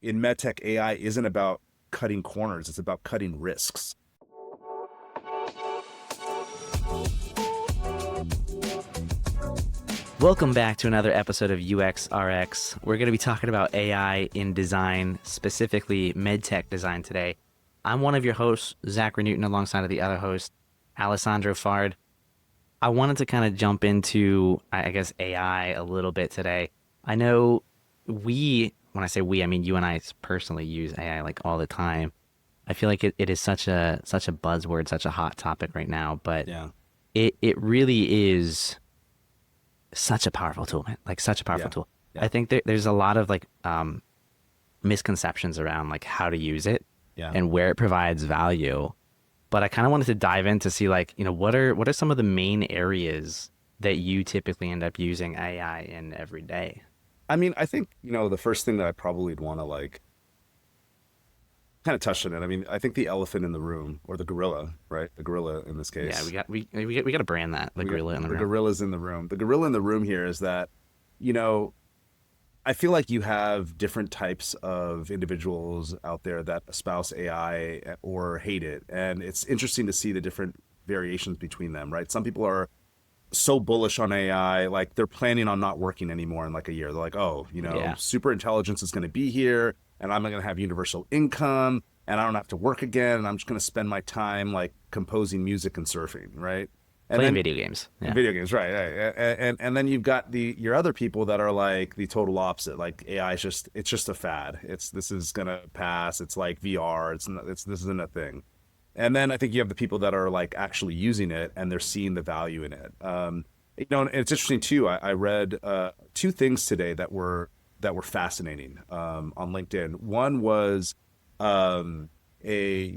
in MedTech, AI isn't about cutting corners, it's about cutting risks. Welcome back to another episode of UXRx. We're going to be talking about AI in design, specifically MedTech design today. I'm one of your hosts, Zachary Newton, alongside of the other host, Alessandro Fard. I wanted to kind of jump into, I guess, AI a little bit today. I know when I say we, I mean you and I personally use AI like all the time. I feel like it is such a buzzword, such a hot topic right now, but Yeah. it really is such a powerful tool, man. Like such a powerful Yeah. tool. Yeah. I think there's a lot of like misconceptions around like how to use it Yeah. and where it provides value. But I kind of wanted to dive in to see like, what are some of the main areas that you typically end up using AI in every day? I mean, I think, the first thing that I probably would want to like kind of touch on it. I mean, I think the elephant in the room, or the gorilla, right? The gorilla in this Yeah, case. we got to brand that, the gorilla in the The room. gorilla's in the room. The gorilla in the room here is that, you know, I feel like you have different types of individuals out there that espouse AI or hate it. And it's interesting to see the different variations between them, right? Some people are so bullish on AI, like they're planning on not working anymore in like a year. They're like, oh, Yeah. super intelligence is going to be here and I'm going to have universal income and I don't have to work again. And I'm just going to spend my time like composing music and surfing, right? And Playing then video games. Yeah. video games, right? And then you've got your other people that are like the total opposite. Like AI is just a fad. This is gonna pass. It's like VR. This isn't a thing. And then I think you have the people that are like actually using it and they're seeing the value in it. And it's interesting too. I read two things today that were fascinating on LinkedIn. One was a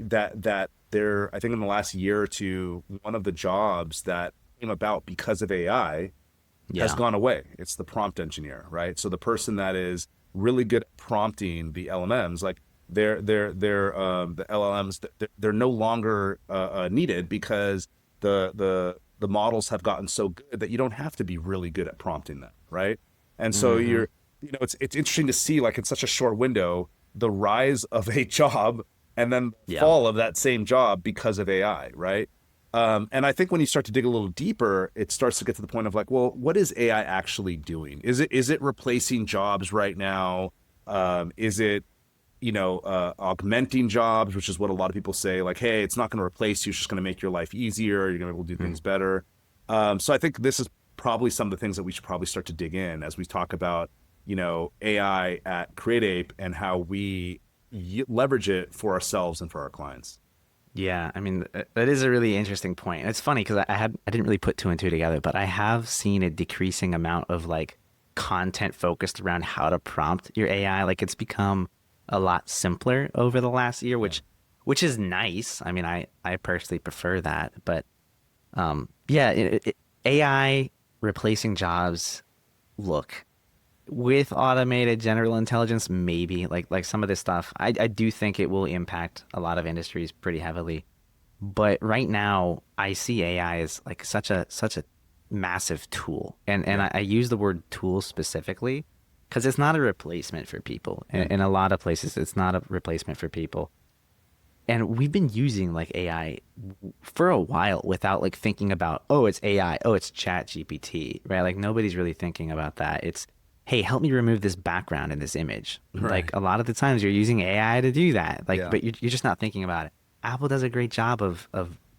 that there, I think in the last year or two, one of the jobs that came about because of AI has Yeah. gone away. It's the prompt engineer, right? So the person that is really good at prompting the LLMs, like the LLMs, they're no longer needed because the models have gotten so good that you don't have to be really good at prompting them, right? And so Hmm. it's interesting to see like in such a short window the rise of a job and then the Yeah. fall of that same job because of AI, right? And I think when you start to dig a little deeper, it starts to get to the point of like, well, what is AI actually doing? Is it replacing jobs right now? Is it augmenting jobs, which is what a lot of people say, like, hey, it's not going to replace you, it's just going to make your life easier. You're going to be able to do things better. So I think this is probably some of the things that we should probably start to dig in as we talk about, AI at Create Ape and how we leverage it for ourselves and for our clients. Yeah, I mean that is a really interesting point. And it's funny because I didn't really put two and two together, but I have seen a decreasing amount of like content focused around how to prompt your AI. Like it's become a lot simpler over the last year, Yeah. which is nice. I mean, I personally prefer that, but yeah, AI replacing jobs. Look, with automated general intelligence, maybe like some of this stuff, I do think it will impact a lot of industries pretty heavily. But right now, I see AI as like such a massive tool, and Yeah. I use the word tool specifically because it's not a replacement for people. Yeah. In a lot of places, it's not a replacement for people. And we've been using like AI for a while without like thinking about, oh, it's AI, oh, it's Chat GPT, right? Like nobody's really thinking about that. It's, hey, help me remove this background in this image. Like Right. a lot of the times you're using AI to do that. Like, Yeah. but you're just not thinking about it. Apple does a great job of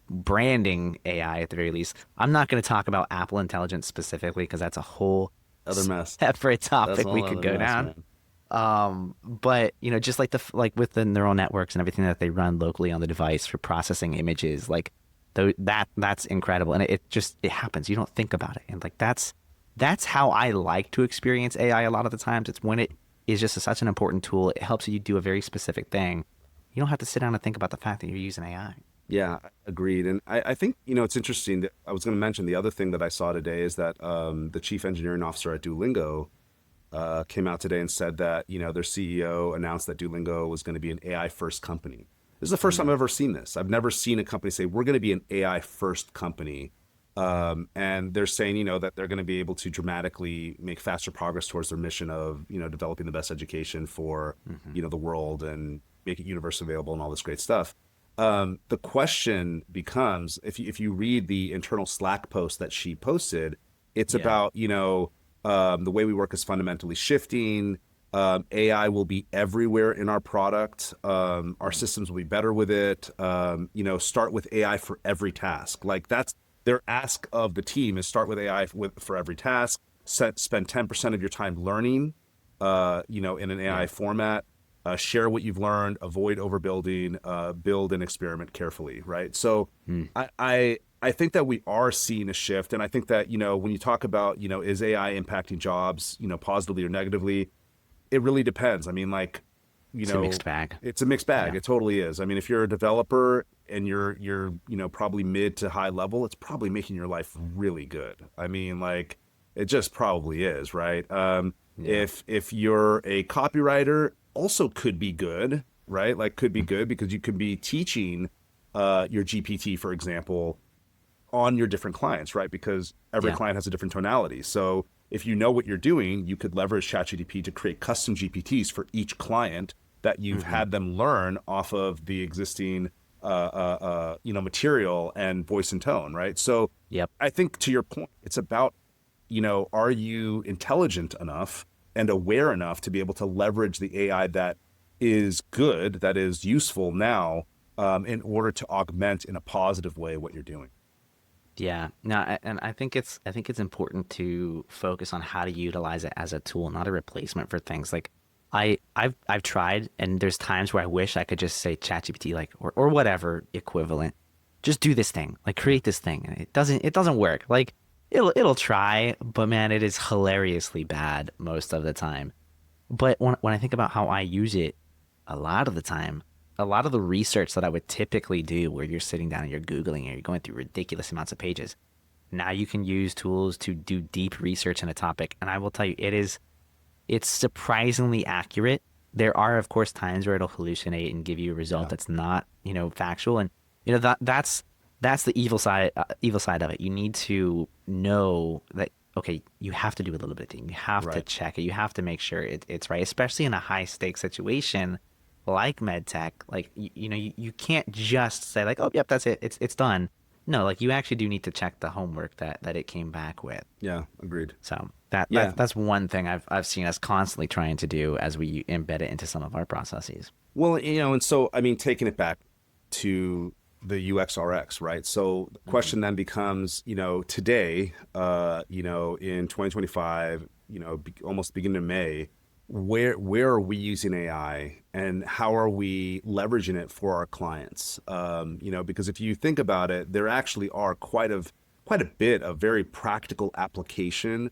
branding AI at the very least. I'm not going to talk about Apple Intelligence specifically because that's a whole Other mess. separate That's a topic we whole could other go mess, down. man. But just like like with the neural networks and everything that they run locally on the device for processing images, like that's incredible. And it happens. You don't think about it. And like that's how I like to experience AI a lot of the times. It's when it is just such an important tool. It helps you do a very specific thing. You don't have to sit down and think about the fact that you're using AI. Yeah, agreed. And I think, it's interesting that I was going to mention the other thing that I saw today is that the chief engineering officer at Duolingo came out today and said that, their CEO announced that Duolingo was going to be an AI first company. This is the first time I've ever seen this. I've never seen a company say, we're going to be an AI first company. And they're saying, that they're going to be able to dramatically make faster progress towards their mission of, developing the best education for, Hmm. the world and make it universally available and all this great stuff. The question becomes, if you read the internal Slack post that she posted, it's Yeah. about, the way we work is fundamentally shifting. AI will be everywhere in our product. Our Mm. systems will be better with it. Start with AI for every task. Like that's their ask of the team is start with AI for every task. Spend 10% of your time learning, in an AI Yeah. format. Share what you've learned. Avoid overbuilding. Build and experiment carefully. Right. So, Mm. I think that we are seeing a shift, and I think that when you talk about is AI impacting jobs positively or negatively, it really depends. I mean, like, you It's a know, mixed bag. it's a mixed bag. Yeah. It totally is. I mean, if you're a developer and you're probably mid to high level, it's probably making your life really good. I mean, like, it just probably is, right? Yeah. If you're a copywriter, also could be good, right? Like, could be good because you could be teaching your GPT, for example, on your different clients, right? Because every Yeah. client has a different tonality. So if you know what you're doing, you could leverage ChatGPT to create custom GPTs for each client that you've Hmm. had them learn off of the existing, material and voice and tone, right? So Yep. I think to your point, it's about, are you intelligent enough and aware enough to be able to leverage the AI that is good, that is useful now, in order to augment in a positive way what you're doing. Yeah. No, and I think it's important to focus on how to utilize it as a tool, not a replacement for things. Like I've tried, and there's times where I wish I could just say ChatGPT, like, or whatever equivalent, just do this thing, like Yeah. create this thing. And it doesn't work. Like it'll try, but man, it is hilariously bad most of the time. But when I think about how I use it, a lot of the time, a lot of the research that I would typically do, where you're sitting down and you're Googling and you're going through ridiculous amounts of pages, now you can use tools to do deep research in a topic. And I will tell you, it's surprisingly accurate. There are, of course, times where it'll hallucinate and give you a result Yeah. that's not, factual. And that's the evil side of it. You need to know that, okay, you have to do a little bit of thing. You have to Right. check it. You have to make sure it's right, especially in a high stakes situation like MedTech. Like you can't just say like, oh, yep, that's it. It's done. No, like you actually do need to check the homework that it came back with. Yeah. Agreed. So that, that Yeah. that's one thing I've seen us constantly trying to do as we embed it into some of our processes. Well, and so, I mean, taking it back to the UXRx, right? So the Hmm. question then becomes, today, in 2025, almost beginning of May, where are we using AI and how are we leveraging it for our clients? Because if you think about it, there actually are quite a bit of very practical application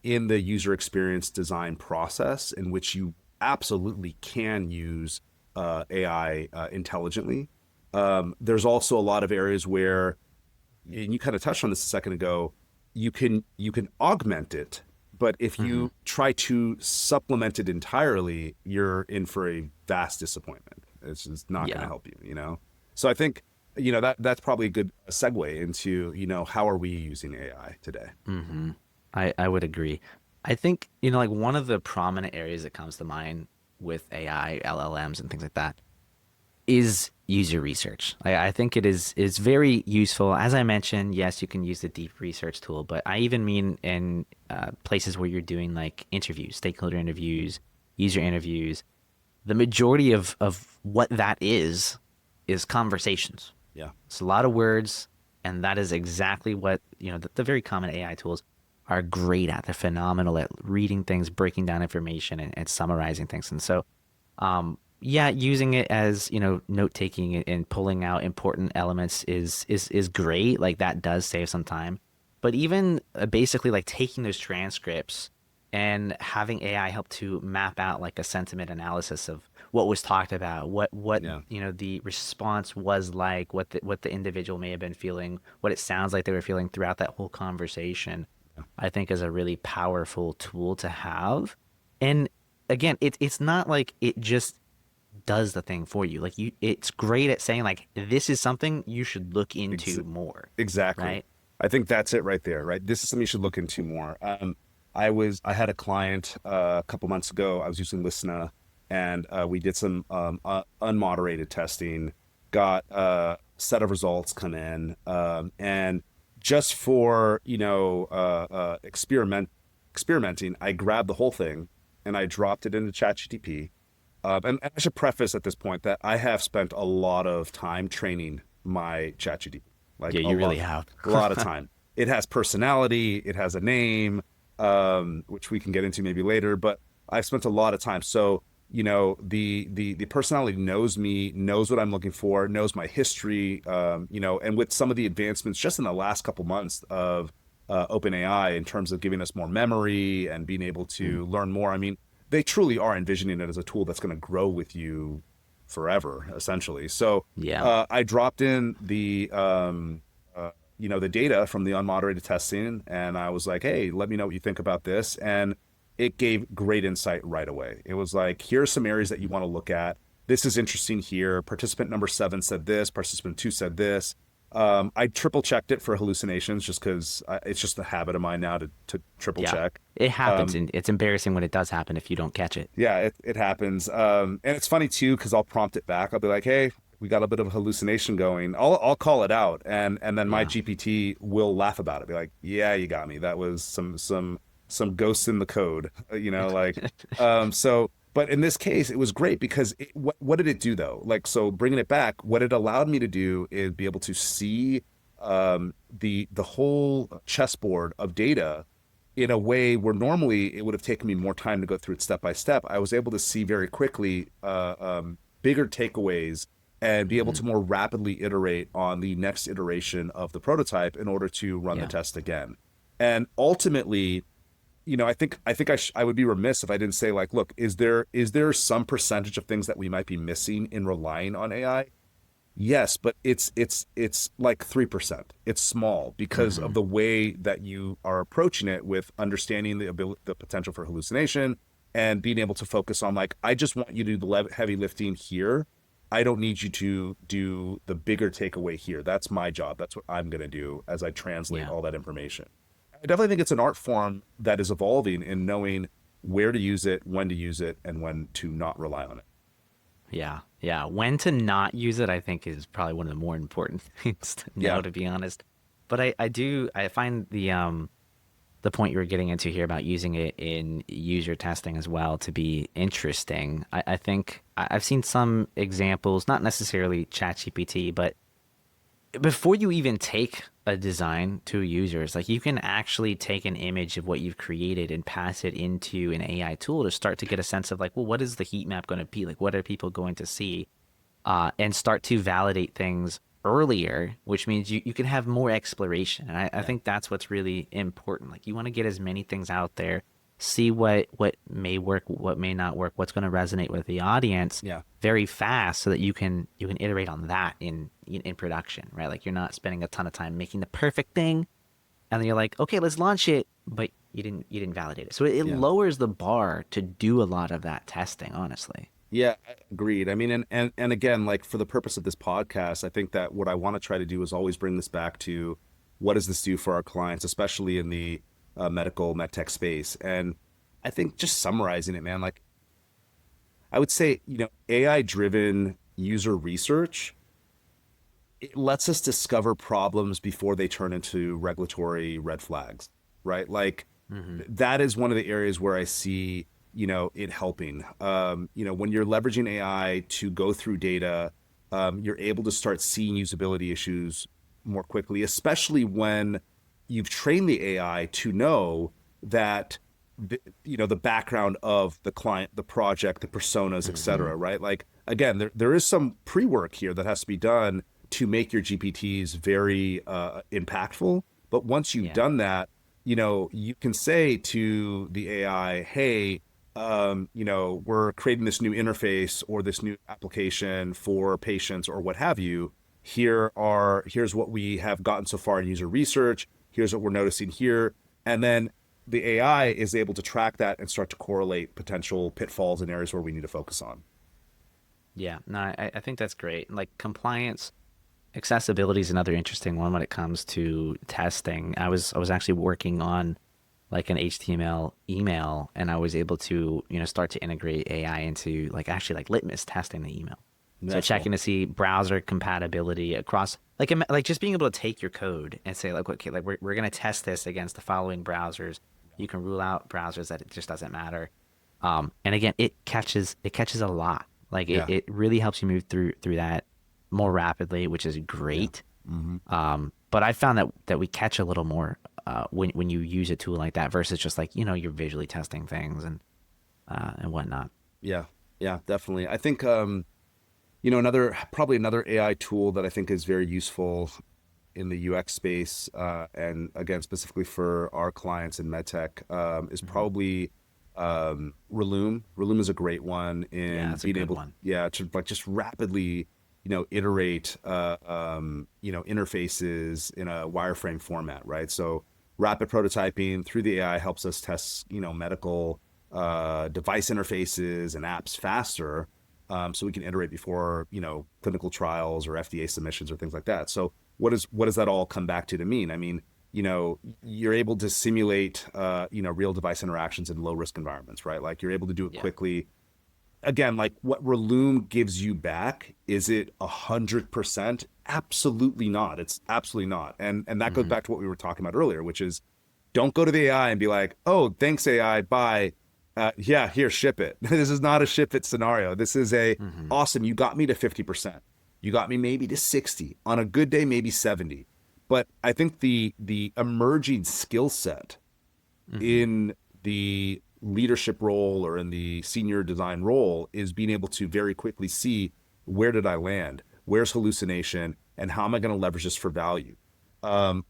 in the user experience design process in which you absolutely can use AI intelligently. There's also a lot of areas where, and you kind of touched on this a second ago, you can augment it, but if Hmm. you try to supplement it entirely, you're in for a vast disappointment. It's just not going to Yeah. help you. So I think that's probably a good segue into how are we using AI today? Hmm. I would agree. I think, like one of the prominent areas that comes to mind with AI, LLMs, and things like that is user research. I think it is very useful. As I mentioned, yes, you can use the deep research tool, but I even mean in places where you're doing like interviews, stakeholder interviews, user interviews. The majority of what that is conversations. Yeah. It's a lot of words, and that is exactly what the very common AI tools are great at. They're phenomenal at reading things, breaking down information, and summarizing things. And so yeah, using it as, note taking and pulling out important elements is great. Like that does save some time. But even basically like taking those transcripts and having AI help to map out like a sentiment analysis of what was talked about, what Yeah. the response was like, what the individual may have been feeling, what it sounds like they were feeling throughout that whole conversation, Yeah. I think is a really powerful tool to have. And again, it's not like it just does the thing for you. Like it's great at saying like this is something you should look Ex- into more, exactly. right? I think that's it right there, right? This is something you should look into more. I had a client a couple months ago. I was using Listena, and we did some unmoderated testing. Got a set of results come in, and just for experimenting, I grabbed the whole thing and I dropped it into ChatGPT. And I should preface at this point that I have spent a lot of time training my ChatGPT, like Yeah, you really have. a lot of time. It has personality, it has a name, which we can get into maybe later, but I've spent a lot of time. So, the personality knows me, knows what I'm looking for, knows my history, and with some of the advancements just in the last couple months of OpenAI in terms of giving us more memory and being able Mm. to learn more. I mean, they truly are envisioning it as a tool that's going to grow with you forever, essentially. So Yeah. I dropped in the data from the unmoderated testing, and I was like, hey, let me know what you think about this. And it gave great insight right away. It was like, here are some areas that you want to look at. This is interesting here. Participant number 7 said this. Participant 2 said this. I triple checked it for hallucinations just because it's just a habit of mine now to triple Yeah. check. It happens, and it's embarrassing when it does happen if you don't catch it. Yeah, it happens. And it's funny too, because I'll prompt it back. I'll be like, hey, we got a bit of a hallucination going. I'll call it out, and then my Yeah. GPT will laugh about it. Be like, yeah, you got me. That was some ghosts in the code. But in this case, it was great because what did it do though? Like, so bringing it back, what it allowed me to do is be able to see the whole chessboard of data in a way where normally it would have taken me more time to go through it step by step. I was able to see very quickly bigger takeaways and be able Hmm. to more rapidly iterate on the next iteration of the prototype in order to run the Yeah. test again. And ultimately, I would be remiss if I didn't say, like, look, is there some percentage of things that we might be missing in relying on AI? Yes, but it's like 3%. It's small because of Hmm. the way that you are approaching it with understanding the potential for hallucination and being able to focus on, like, I just want you to do the heavy lifting here. I don't need you to do the bigger takeaway here. That's my job. That's what I'm going to do as I translate Yeah. all that information. I definitely think it's an art form that is evolving in knowing where to use it, when to use it, and when to not rely on it. Yeah. Yeah. When to not use it, I think, is probably one of the more important things to know, Yeah. to be honest. But I find the point you were getting into here about using it in user testing as well to be interesting. I think I've seen some examples, not necessarily ChatGPT, but before you even take a design to users, like you can actually take an image of what you've created and pass it into an AI tool to start to get a sense of, like, well, what is the heat map going to be? Like, what are people going to see? And start to validate things earlier, which means you can have more exploration. And I Yeah. think that's what's really important. Like, you want to get as many things out there, see what may work, what may not work, what's going to resonate with the audience Yeah. very fast, so that you can iterate on that in production, right? Like, you're not spending a ton of time making the perfect thing, and then you're like, okay, let's launch it, but you didn't validate it. So it Yeah. lowers the bar to do a lot of that testing, honestly. Yeah, agreed. I mean, and again, like, for the purpose of this podcast, I think that what I want to try to do is always bring this back to what does this do for our clients, especially in the medical medtech space. And I think just summarizing it, man, like, I would say, AI driven user research, it lets us discover problems before they turn into regulatory red flags, right? Like, Hmm. that is one of the areas where I see, it helping. When you're leveraging AI to go through data, you're able to start seeing usability issues more quickly, especially when you've trained the AI to know that the background of the client, the project, the personas, et Hmm. cetera, right? Like, again, there is some pre-work here that has to be done to make your GPTs very impactful. But once you've Yeah. done that, you can say to the AI, hey, we're creating this new interface or this new application for patients or what have you. Here's what we have gotten so far in user research. Here's what we're noticing here. And then the AI is able to track that and start to correlate potential pitfalls and areas where we need to focus on. Yeah, no, I think that's great. Like, compliance, Accessibility is another interesting one when it comes to testing. I was actually working on like an HTML email, and I was able to, start to integrate AI into like actually like litmus testing the email. So That's checking cool. to see browser compatibility across like just being able to take your code and say like, okay, like we're gonna test this against the following browsers. You can rule out browsers that it just doesn't matter. And again, it catches a lot. Like it, Yeah. it really helps you move through that more rapidly, which is Yeah. great. Hmm. But I found that we catch a little more when you use a tool like that versus just like you're visually testing things and whatnot. Yeah. Yeah, definitely. I think another probably another AI tool that I think is very useful in the UX space, and again specifically for our clients in MedTech, is Hmm. probably Relume. Relume is a great one Yeah, in that's a being good able, one. yeah, to like just rapidly, iterate, interfaces in a wireframe format, right? So rapid prototyping through the AI helps us test, medical device interfaces and apps faster, so we can iterate before clinical trials or FDA submissions or things like that. So what does that all come back to mean? I mean, you're able to simulate real device interactions in low risk environments, right? Like you're able to do it Yeah. quickly. Again, like what Relume gives you back, is it 100%? Absolutely not. It's absolutely not. And that goes Hmm. back to what we were talking about earlier, which is don't go to the AI and be like, oh, thanks AI, bye. Yeah, here, ship it. This is not a ship it scenario. This is a Hmm. awesome. You got me to 50%. You got me maybe to 60. On a good day, maybe 70. But I think the emerging skill set Hmm. in the leadership role or in the senior design role is being able to very quickly see, where did I land? Where's hallucination? And how am I going to leverage this for value?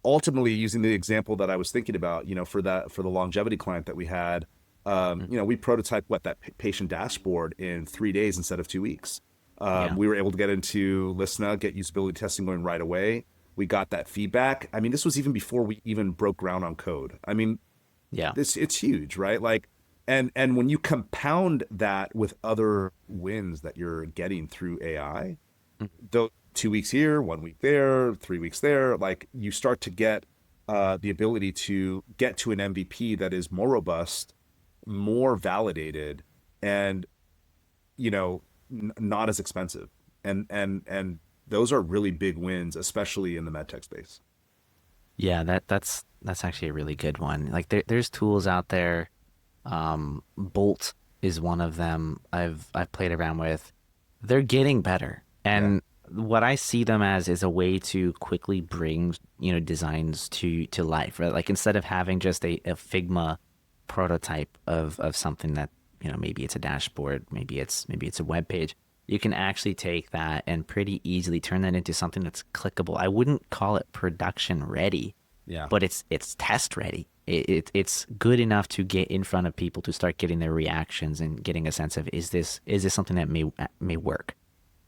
Ultimately, using the example that I was thinking about, for the longevity client that we had, we prototyped that patient dashboard in 3 days instead of 2 weeks. Yeah. We were able to get into Listna, get usability testing going right away. We got that feedback. I mean, this was even before we even broke ground on code. I mean, Yeah. it's huge, right? Like, and when you compound that with other wins that you're getting through AI, though 2 weeks here, 1 week there, 3 weeks there, like you start to get the ability to get to an MVP that is more robust, more validated, and not as expensive. And those are really big wins, especially in the medtech space. Yeah, that's actually a really good one. Like there's tools out there. Bolt is one of them I've played around with. They're getting better. Yeah. And what I see them as is a way to quickly bring, designs to life, right? Like instead of having just a Figma prototype of something that, maybe it's a dashboard, maybe it's a web page, you can actually take that and pretty easily turn that into something that's clickable. I wouldn't call it production ready, Yeah. but it's test ready. It's good enough to get in front of people to start getting their reactions and getting a sense of is this something that may work.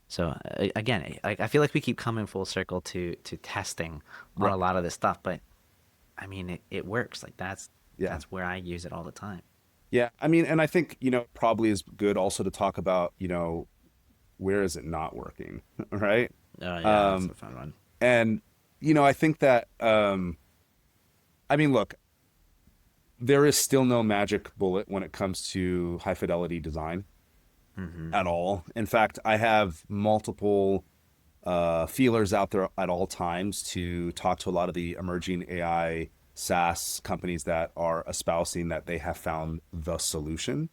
So again, I feel like we keep coming full circle to testing on a Right. lot of this stuff, but I mean it works. Like that's Yeah. that's where I use it all the time. Yeah. I mean, and I think, probably is good also to talk about, where is it not working, right? Oh yeah, that's Um, a fun one. and, I think that, I mean, look, there is still no magic bullet when it comes to high fidelity design Hmm. at all. In fact, I have multiple feelers out there at all times to talk to a lot of the emerging AI SaaS companies that are espousing that they have found the solution.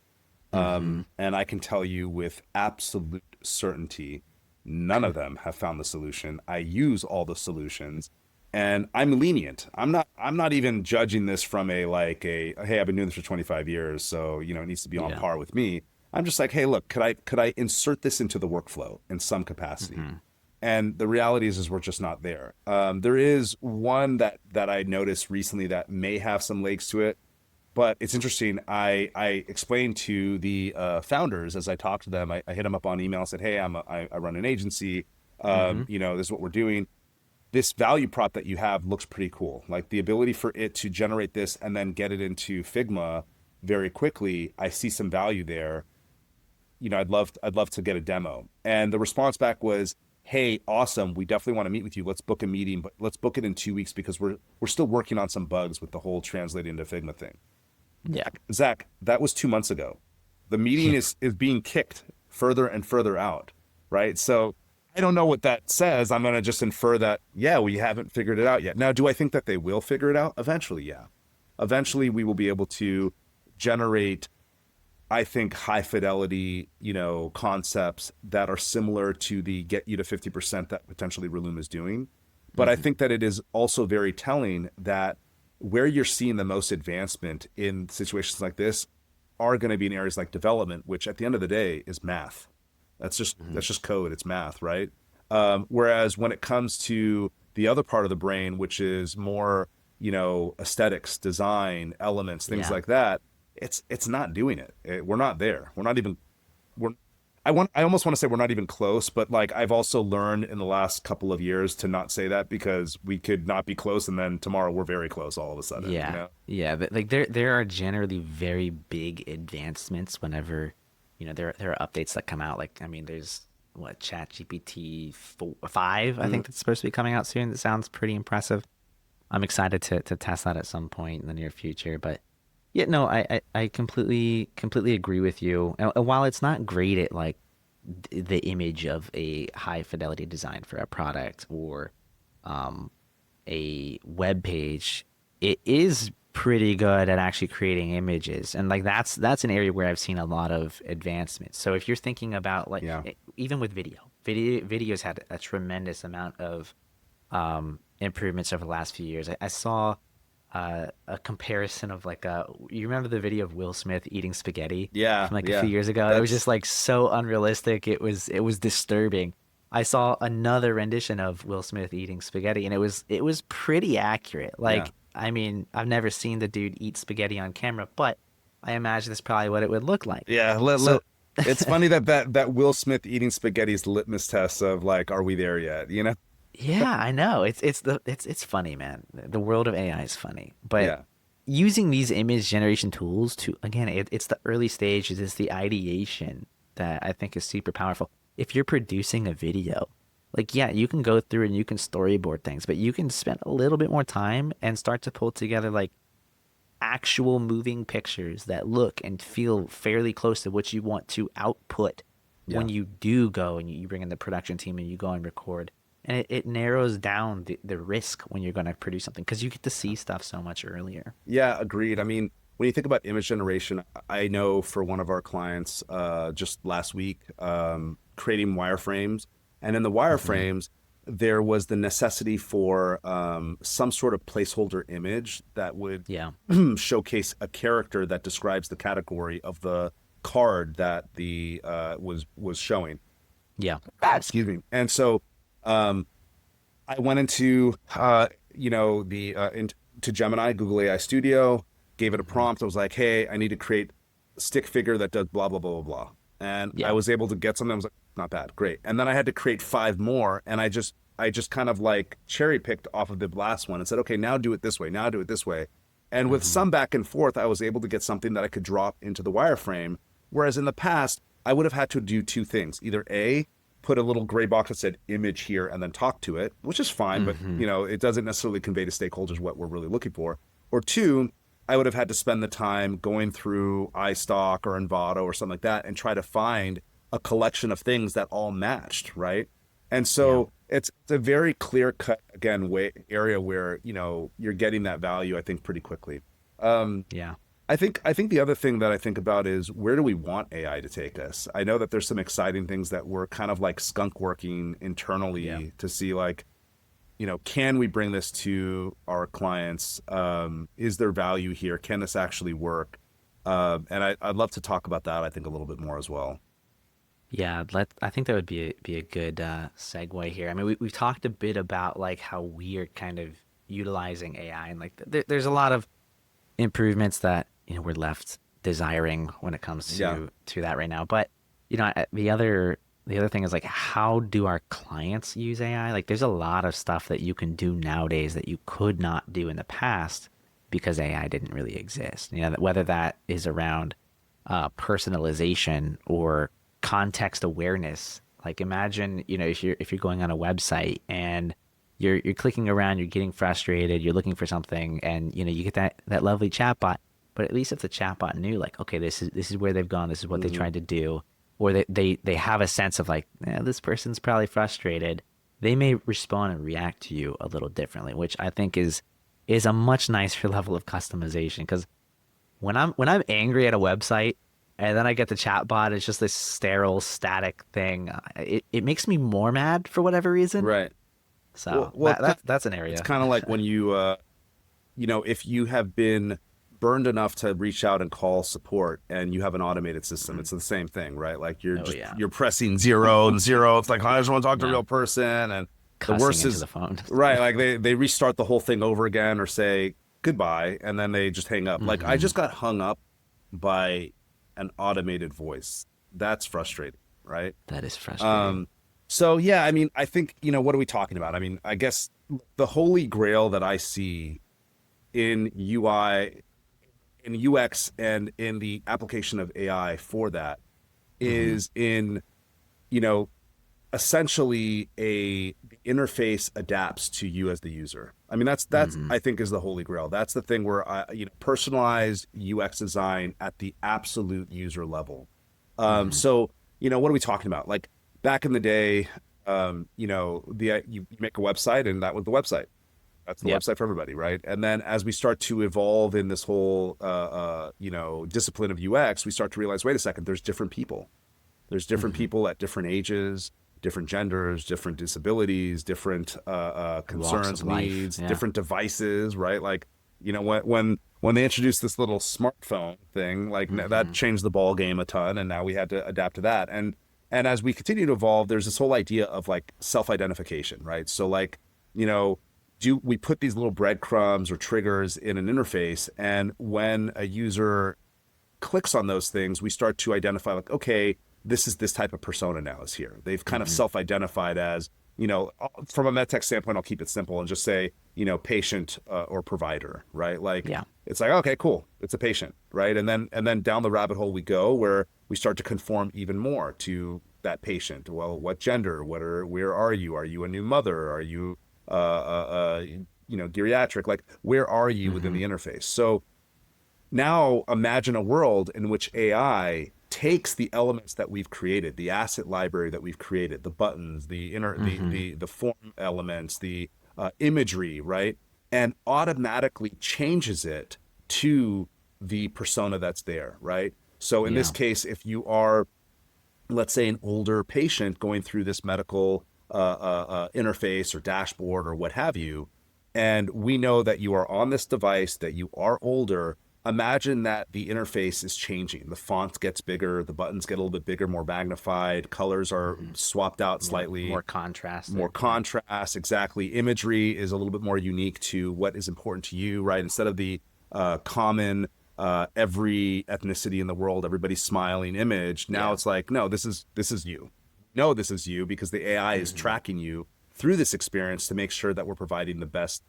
Hmm. And I can tell you with absolute certainty, none of them have found the solution. I use all the solutions, and I'm lenient. I'm not even judging this from a like a hey, I've been doing this for 25 years, so it needs to be on Yeah. par with me. I'm just like, hey, look, could I insert this into the workflow in some capacity? Hmm. And the reality is we're just not there. There is one that I noticed recently that may have some legs to it, but it's interesting. I explained to the founders as I talked to them. I hit them up on email and said, "Hey, I run an agency. Hmm. This is what we're doing. This value prop that you have looks pretty cool. Like the ability for it to generate this and then get it into Figma very quickly. I see some value there. I'd love to get a demo." And the response back was, hey, awesome, we definitely want to meet with you. Let's book a meeting, but let's book it in 2 weeks because we're still working on some bugs with the whole translating into Figma thing. Yeah. Zach, that was 2 months ago. The meeting is being kicked further and further out, right? So I don't know what that says. I'm going to just infer that, yeah, we haven't figured it out yet. Now, do I think that they will figure it out? Eventually, yeah. Eventually, we will be able to generate, I think, high fidelity, concepts that are similar to the get you to 50% that potentially Relume is doing. But I Hmm. think that it is also very telling that where you're seeing the most advancement in situations like this are going to be in areas like development, which at the end of the day is math. Hmm. That's just code. It's math, right? Whereas when it comes to the other part of the brain, which is more, aesthetics, design, elements, things Yeah. like that, it's not doing it. We're not there. We're not even we're I almost want to say we're not even close, but like I've also learned in the last couple of years to not say that because we could not be close and then tomorrow we're very close all of a sudden, you Yeah. know? Yeah. Like there are generally very big advancements whenever, there are updates that come out. Like, I mean, there's what, ChatGPT 5, I Mhm. think that's supposed to be coming out soon. That sounds pretty impressive. I'm excited to test that at some point in the near future. But yeah, no, I completely agree with you. And while it's not great at like the image of a high fidelity design for a product or um, a web page, it is pretty good at actually creating images. And like that's an area where I've seen a lot of advancements. So if you're thinking about like Yeah. even with videos had a tremendous amount of improvements over the last few years. I saw a comparison of like you remember the video of Will Smith eating spaghetti Yeah, from like a few yeah. years ago? It was That's just like so unrealistic. It was disturbing. I saw another rendition of Will Smith eating spaghetti, and it was pretty accurate. yeah. Like, I mean, I've never seen the dude eat spaghetti on camera, but I imagine that's probably what it would look like. Yeah, So it's funny that Will Smith eating spaghetti is the litmus test of like, are we there yet? You know? yeah, I know. It's funny, man. The world of AI is funny. But Yeah. using these image generation tools to again, it's the early stages, it's the ideation that I think is super powerful. If you're producing a video, like yeah, you can go through and you can storyboard things, but you can spend a little bit more time and start to pull together like actual moving pictures that look and feel fairly close to what you want to output when Yeah. you do go and you bring in the production team and you go and record. And it narrows down the risk when you're going to produce something because you get to see stuff so much earlier. Yeah, agreed. I mean, when you think about image generation, I know for one of our clients, just last week, creating wireframes, and in the Hmm. wireframes, there was the necessity for some sort of placeholder image that would Yeah. showcase a character that describes the category of the card that the was showing. Yeah. Excuse me. And so um, I went into the into Gemini, Google AI Studio, gave it a Hmm. prompt. I was like, hey, I need to create a stick figure that does blah blah blah blah blah, and I Yeah. was able to get something. I was like, not bad, great. And then I had to create five more, and I just kind of like cherry picked off of the last one and said, okay, now do it this way, now do it this way. And with Hmm. some back and forth, I was able to get something that I could drop into the wireframe. Whereas in the past, I would have had to do two things: either A, put a little gray box that said image here and then talk to it, which is fine, but Hmm. it doesn't necessarily convey to stakeholders what we're really looking for. Or two, I would have had to spend the time going through iStock or Envato or something like that and try to find a collection of things that all matched, right? And Yeah. so it's a very clear cut again area where you're getting that value I think pretty quickly. Um, Yeah. I think the other thing that I think about is where do we want AI to take us? I know that there's some exciting things that we're kind of like skunk working Yeah. internally to see like, can we bring this to our clients? Is there value here? Can this actually work? And I'd love to talk about that, I think, a little bit more as well. Yeah, I think that would be a good segue here. I mean, we've talked a bit about like how we're kind of utilizing AI and like there's a lot of improvements that we're left desiring when it comes Yeah. to that right now. But the other thing is like how do our clients use AI? Like there's a lot of stuff that you can do nowadays that you could not do in the past because AI didn't really exist. Whether that is around personalization or context awareness Like imagine, if you're going on a website and you're clicking around, you're getting frustrated, you're looking for something, and you get that lovely chatbot. But at least if the chatbot knew, like, okay, this is where they've gone, this is what they Hmm. tried to do, or they have a sense of like, this person's probably frustrated, they may respond and react to you a little differently, which I think is a much nicer level of customization. Because when I'm angry at a website and then I get the chat bot, it's just this sterile, static thing. It makes me more mad for whatever reason. Right. Well, So well, that's an it's area. kind of like when if you have been burned enough to reach out and call support and you have an automated system, Mm. it's the same thing, right? Like you're Oh just yeah, you're pressing zero and zero. It's like I just want to talk to a yeah, real person, and the cussing worst into is the phone. right. Like they restart the whole thing over again or say goodbye, and then they just hang up. Like I Hmm. just got hung up by an automated voice. That's frustrating, right? That is frustrating. Um, so yeah, I mean, I think, what are we talking about? I mean, I guess the holy grail that I see in UI, in UX, and in the application of AI for that Hmm. is in, you know, essentially the interface adapts to you as the user. I mean, that's Hmm. I think is the holy grail. That's the thing where personalized UX design at the absolute user level. Hmm. So what are we talking about? Like back in the day, you make a website and that was the website. That's the Yep. website for everybody, right? And then as we start to evolve in this whole discipline of UX, we start to realize, wait a second, there's different people. There's different Hmm. people at different ages, different genders, different disabilities, different Walks concerns, of life. needs, Yeah. different devices, right? Like, when they introduced this little smartphone thing, like that Hmm. changed the ball game a ton, and now we had to adapt to that. And as we continue to evolve, there's this whole idea of like self-identification, right? So like, you know, do we put these little breadcrumbs or triggers in an interface, and when a user clicks on those things, we start to identify like, okay, this is this type of persona now is here. They've kind of Hmm. self-identified as, from a MedTech standpoint, I'll keep it simple and just say, patient or provider, right? Like Yeah. it's like, okay, cool, it's a patient, right? And then down the rabbit hole we go where we start to conform even more to that patient. Well, what gender? Where are you? Are you a new mother? Are you geriatric? Like where are you within Hmm. the interface? So now imagine a world in which AI takes the elements that we've created, the asset library that we've created, the buttons, the inner, Hmm. the form elements, the imagery, right, and automatically changes it to the persona that's there, right? So in this Yeah. case, if you are, let's say, an older patient going through this medical interface or dashboard or what have you, and we know that you are on this device, that you are older, imagine that the interface is changing. The font gets bigger, the buttons get a little bit bigger, more magnified, colors are Hmm. swapped out More slightly, more contrasted. Yeah. contrast. Exactly. Imagery is a little bit more unique to what is important to you, right? Instead of the common every ethnicity in the world, everybody's smiling image. Now Yeah. it's like, no, this is you. No, this is you because the AI is Hmm. tracking you through this experience to make sure that we're providing the best,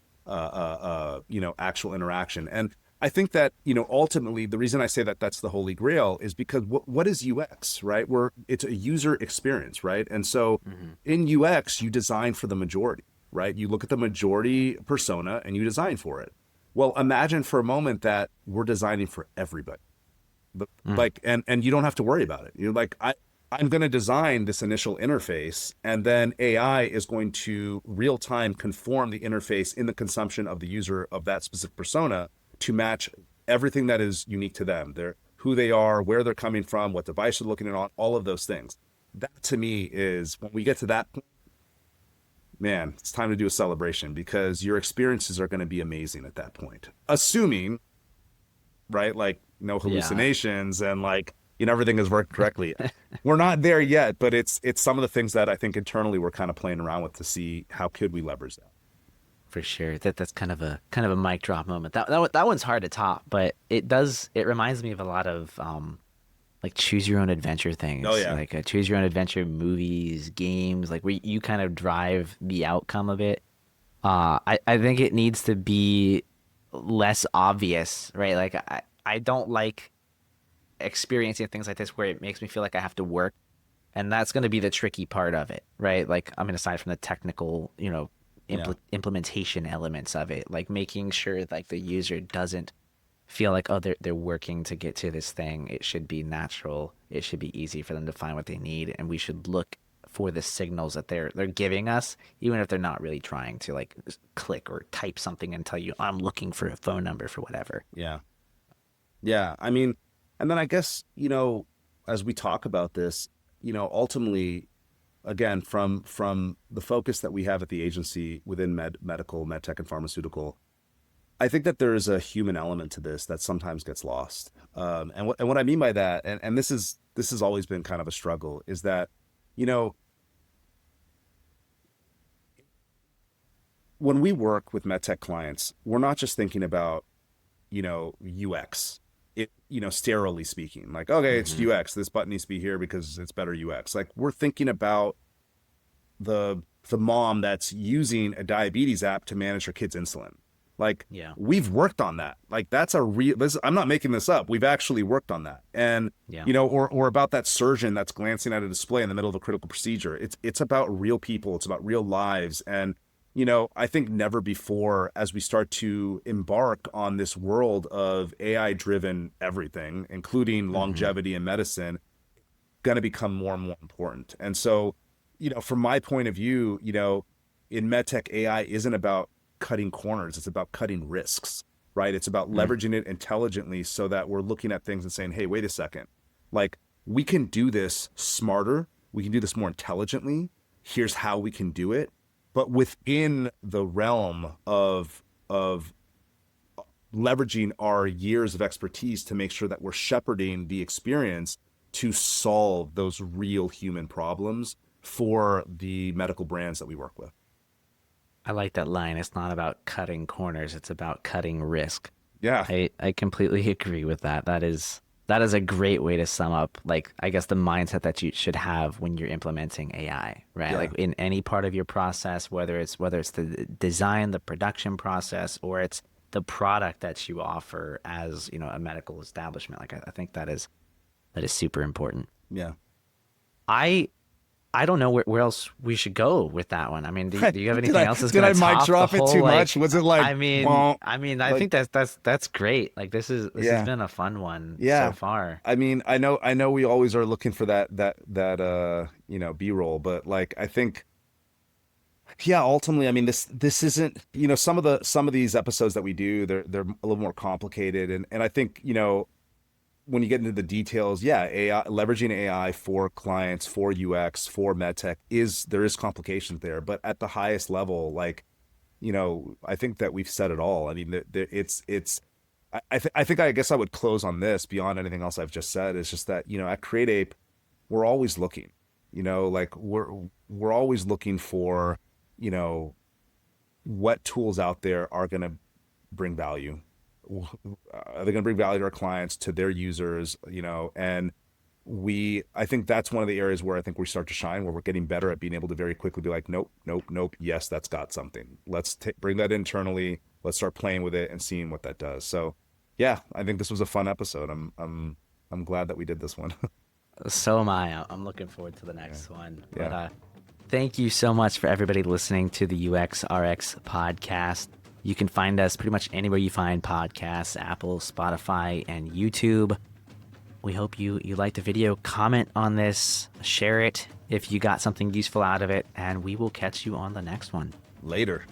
actual interaction. And I think that ultimately the reason I say that that's the holy grail is because what is UX, right? It's a user experience, right? And so Hmm. in UX you design for the majority, right? You look at the majority persona and you design for it. Well, imagine for a moment that we're designing for everybody. Mm. Like and you don't have to worry about it. You're like I'm going to design this initial interface, and then AI is going to real time conform the interface in the consumption of the user of that specific persona to match everything that is unique to them. Their who they are, where they're coming from, what device they're looking at on, all of those things. That to me is when we get to that point, man, it's time to do a celebration because your experiences are going to be amazing at that point. Assuming, right, like no Yeah. hallucinations and like everything has worked correctly. We're not there yet, but it's some of the things that I think internally we're kind of playing around with to see how could we leverage that. For sure. That's kind of a mic drop moment. That one's hard to top, but it reminds me of a lot of like choose your own adventure Oh things, yeah. like choose your own adventure movies, games, like where you kind of drive the outcome of it. I think it needs to be less obvious, right? Like I don't like experiencing things like this where it makes me feel like I have to work And that's going to be the tricky part of it, right? Like, I mean, aside from the technical, Yeah. implementation elements of it, like making sure like the user doesn't feel like, oh, they're working to get to this thing. It should be natural. It should be easy for them to find what they need, and we should look for the signals that they're giving us, even if they're not really trying to like click or type something and tell you, I'm looking for a phone number for whatever. Yeah. Yeah. I mean, and then I guess, as we talk about this, ultimately, again, from the focus that we have at the agency within medical, medtech, and pharmaceutical, I think that there is a human element to this that sometimes gets lost. And what I mean by that, and this has always been kind of a struggle, is that, you know, when we work with medtech clients, we're not just thinking about, UX. Sterilely speaking, like, okay, it's Hmm. UX. This button needs to be here because it's better UX. Like, we're thinking about the mom that's using a diabetes app to manage her kid's insulin. Like, Yeah. we've worked on that. Like, that's a real, I'm not making this up. We've actually worked on that. And, Yeah. or about that surgeon that's glancing at a display in the middle of a critical procedure. It's about real people. It's about real lives. And, I think never before, as we start to embark on this world of AI driven everything, including Hmm. longevity and medicine, going to become more and more important. And so, from my point of view, in medtech, AI isn't about cutting corners. It's about cutting risks, right? It's about Mm. leveraging it intelligently so that we're looking at things and saying, hey, wait a second. Like, we can do this smarter. We can do this more intelligently. Here's how we can do it. But within the realm of leveraging our years of expertise to make sure that we're shepherding the experience to solve those real human problems for the medical brands that we work with. I like that line. It's not about cutting corners, it's about cutting risk. Yeah. I completely agree with that. That is a great way to sum up, like, I guess the mindset that you should have when you're implementing AI, right? Yeah. Like in any part of your process, whether it's the design, the production process, or it's the product that you offer as, a medical establishment. Like I think that is super important. Yeah. I I don't know where else we should go with that one. I mean, do you have did anything I else that's did gonna I mic top the drop it whole too like? much? Was it like, I mean, well, I like, think that's great. Like this has yeah. been a fun one so Yeah. far. I mean, I know we always are looking for that B-roll, but like, I think, yeah, ultimately, I mean, this isn't, some of these episodes that we do, they're a little more complicated, and I think, when you get into the details, yeah, AI, leveraging AI for clients, for UX, for MedTech, there is complications there, but at the highest level, like, I think that we've said it all. I mean, it's I think, I guess I would close on this beyond anything else I've just said. Is just that, at Create Ape, we're always looking, like, we're always looking for, you know what tools out there are going to bring value. Are they going to bring value to our clients, to their users, and I think that's one of the areas where I think we start to shine, where we're getting better at being able to very quickly be like, nope, nope, nope, yes, that's got something. Let's bring that internally. Let's start playing with it and seeing what that does. So, yeah, I think this was a fun episode. I'm glad that we did this one. So am I. I'm looking forward to the Yeah. next one. But Yeah. thank you so much for everybody listening to the UXRx podcast. You can find us pretty much anywhere you find podcasts: Apple, Spotify, and YouTube. We hope you liked the video. Comment on this, share it if you got something useful out of it, and we will catch you on the next one. Later.